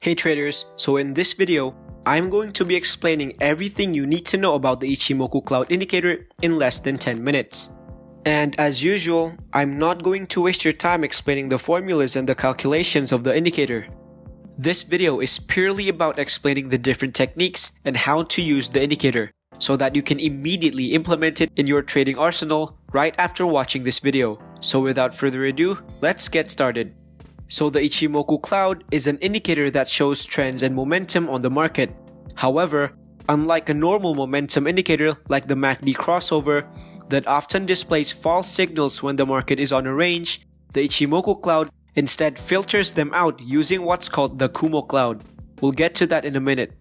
Hey traders, so in this video, I'm going to be explaining everything you need to know about the Ichimoku cloud indicator in less than 10 minutes. And as usual, I'm not going to waste your time explaining the formulas and the calculations of the indicator. This video is purely about explaining the different techniques and how to use the indicator, so that you can immediately implement it in your trading arsenal right after watching this video. So without further ado, let's get started. So the Ichimoku cloud is an indicator that shows trends and momentum on the market. However, unlike a normal momentum indicator like the MACD crossover that often displays false signals when the market is on a range, the Ichimoku cloud instead filters them out using what's called the Kumo cloud. We'll get to that in a minute.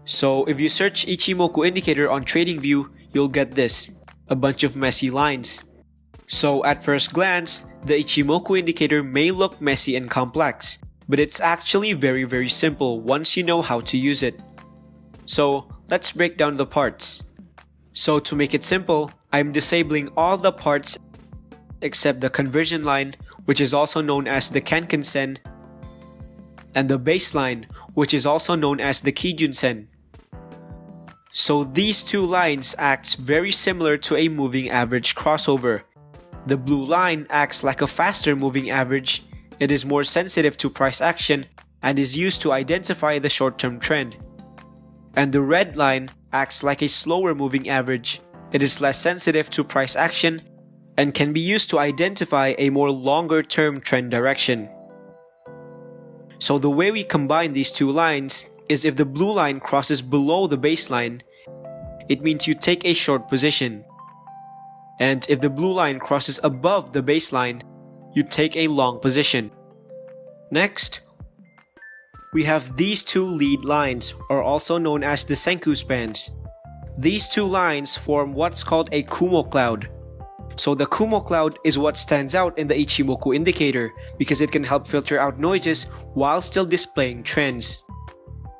So if you search Ichimoku indicator on TradingView, you'll get this, a bunch of messy lines. So at first glance, the Ichimoku indicator may look messy and complex, but it's actually very simple once you know how to use it. So let's break down the parts. So to make it simple, I'm disabling all the parts except the conversion line, which is also known as the Kanken-sen, and the baseline, which is also known as the Kijun-sen. So these two lines act very similar to a moving average crossover. The blue line acts like a faster moving average. It is more sensitive to price action and is used to identify the short-term trend. And the red line acts like a slower moving average. It is less sensitive to price action and can be used to identify a more longer-term trend direction. So the way we combine these two lines is if the blue line crosses below the baseline, it means you take a short position. And if the blue line crosses above the baseline, you take a long position. Next, we have these two lead lines, or also known as the Senku spans. These two lines form what's called a Kumo cloud. So the Kumo cloud is what stands out in the Ichimoku indicator because it can help filter out noises while still displaying trends.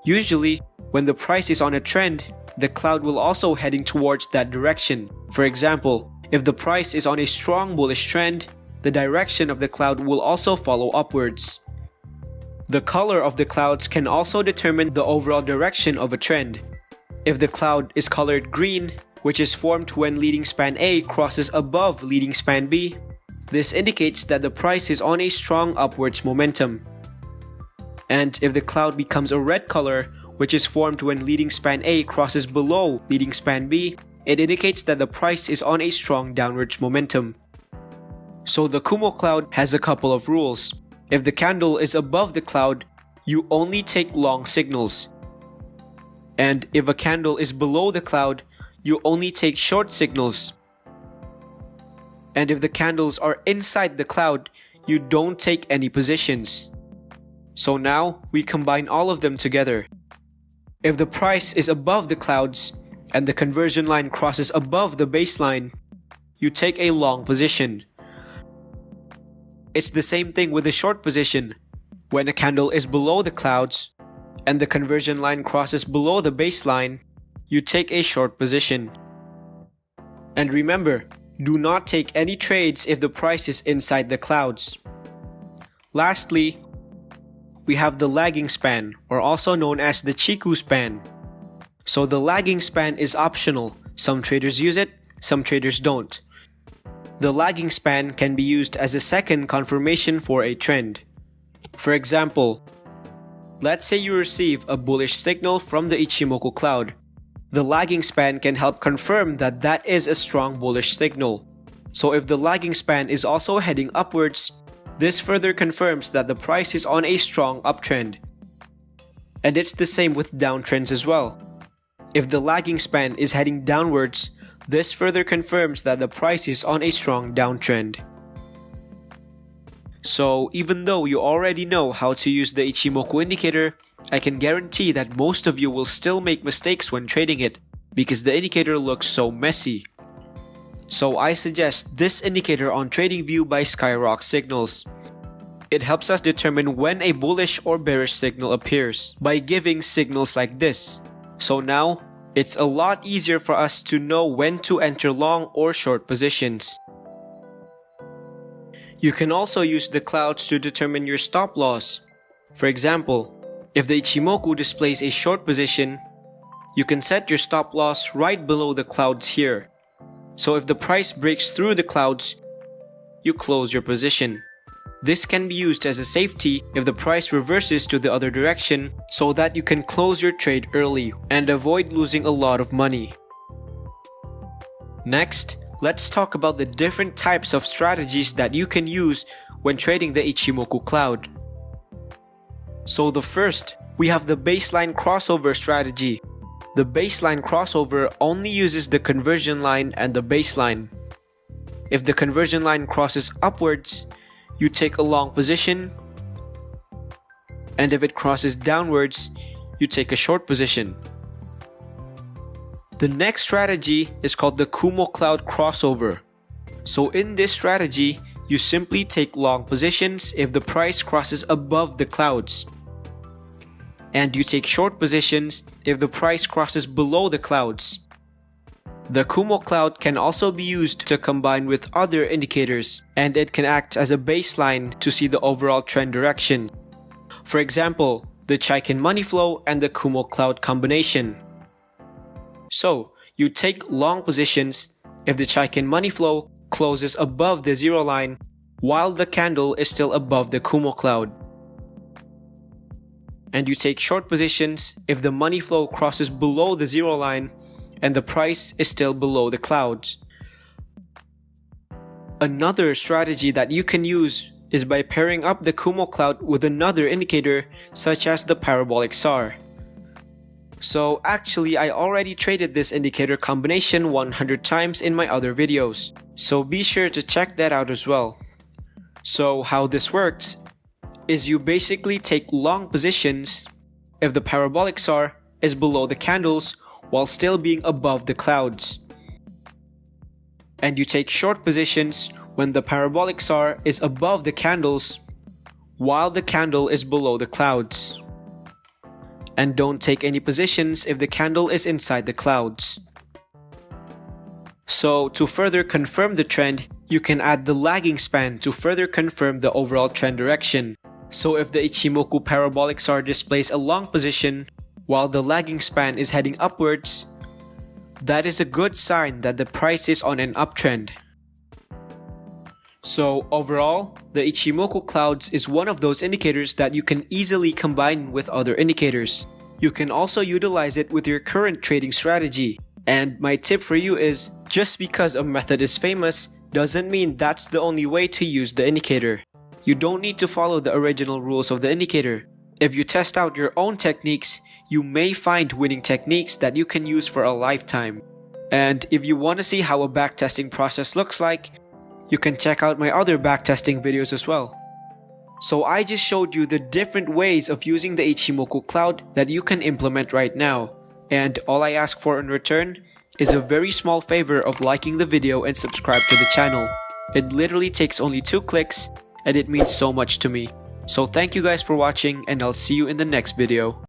Usually, when the price is on a trend, the cloud will also heading towards that direction. For example, if the price is on a strong bullish trend, the direction of the cloud will also follow upwards. The color of the clouds can also determine the overall direction of a trend. If the cloud is colored green, which is formed when leading span A crosses above leading span B, this indicates that the price is on a strong upwards momentum. And if the cloud becomes a red color, which is formed when leading span A crosses below leading span B, it indicates that the price is on a strong downwards momentum. So the Kumo cloud has a couple of rules. If the candle is above the cloud, you only take long signals. And if a candle is below the cloud, you only take short signals. And if the candles are inside the cloud, you don't take any positions. So now we combine all of them together. If the price is above the clouds, and the conversion line crosses above the baseline, you take a long position. It's the same thing with a short position. When a candle is below the clouds and the conversion line crosses below the baseline, you take a short position. And remember, do not take any trades if the price is inside the clouds. Lastly, we have the lagging span, or also known as the Chiku span. So the lagging span is optional. Some traders use it, some traders don't. The lagging span can be used as a second confirmation for a trend. For example, let's say you receive a bullish signal from the Ichimoku cloud. The lagging span can help confirm that that is a strong bullish signal. So if the lagging span is also heading upwards, this further confirms that the price is on a strong uptrend. And it's the same with downtrends as well. If the lagging span is heading downwards, this further confirms that the price is on a strong downtrend. So even though you already know how to use the Ichimoku indicator, I can guarantee that most of you will still make mistakes when trading it because the indicator looks so messy. So I suggest this indicator on TradingView by Skyrock Signals. It helps us determine when a bullish or bearish signal appears by giving signals like this. So now, it's a lot easier for us to know when to enter long or short positions. You can also use the clouds to determine your stop loss. For example, if the Ichimoku displays a short position, you can set your stop loss right below the clouds here. So if the price breaks through the clouds, you close your position. This can be used as a safety if the price reverses to the other direction so that you can close your trade early and avoid losing a lot of money. Next, let's talk about the different types of strategies that you can use when trading the Ichimoku cloud. So the first, we have the baseline crossover strategy. The baseline crossover only uses the conversion line and the baseline. If the conversion line crosses upwards, you take a long position, and if it crosses downwards, you take a short position. The next strategy is called the Kumo cloud crossover. So in this strategy, you simply take long positions if the price crosses above the clouds, and you take short positions if the price crosses below the clouds. The Kumo cloud can also be used to combine with other indicators, and it can act as a baseline to see the overall trend direction. For example, the Chaikin money flow and the Kumo cloud combination. So, you take long positions if the Chaikin money flow closes above the zero line while the candle is still above the Kumo cloud. And you take short positions if the money flow crosses below the zero line and the price is still below the clouds. Another strategy that you can use is by pairing up the Kumo cloud with another indicator such as the parabolic SAR. So actually, I already traded this indicator combination 100 times in my other videos, so be sure to check that out as well. So how this works is you basically take long positions if the parabolic SAR is below the candles while still being above the clouds. And you take short positions when the parabolic SAR is above the candles while the candle is below the clouds. And don't take any positions if the candle is inside the clouds. So to further confirm the trend, you can add the lagging span to further confirm the overall trend direction. So if the Ichimoku parabolic SAR displays a long position while the lagging span is heading upwards, that is a good sign that the price is on an uptrend. So overall, the Ichimoku clouds is one of those indicators that you can easily combine with other indicators. You can also utilize it with your current trading strategy. And my tip for you is, just because a method is famous doesn't mean that's the only way to use the indicator. You don't need to follow the original rules of the indicator. If you test out your own techniques, you may find winning techniques that you can use for a lifetime. And if you want to see how a backtesting process looks like, you can check out my other backtesting videos as well. So I just showed you the different ways of using the Ichimoku cloud that you can implement right now. And all I ask for in return is a very small favor of liking the video and subscribe to the channel. It literally takes only 2 clicks and it means so much to me. So thank you guys for watching, and I'll see you in the next video.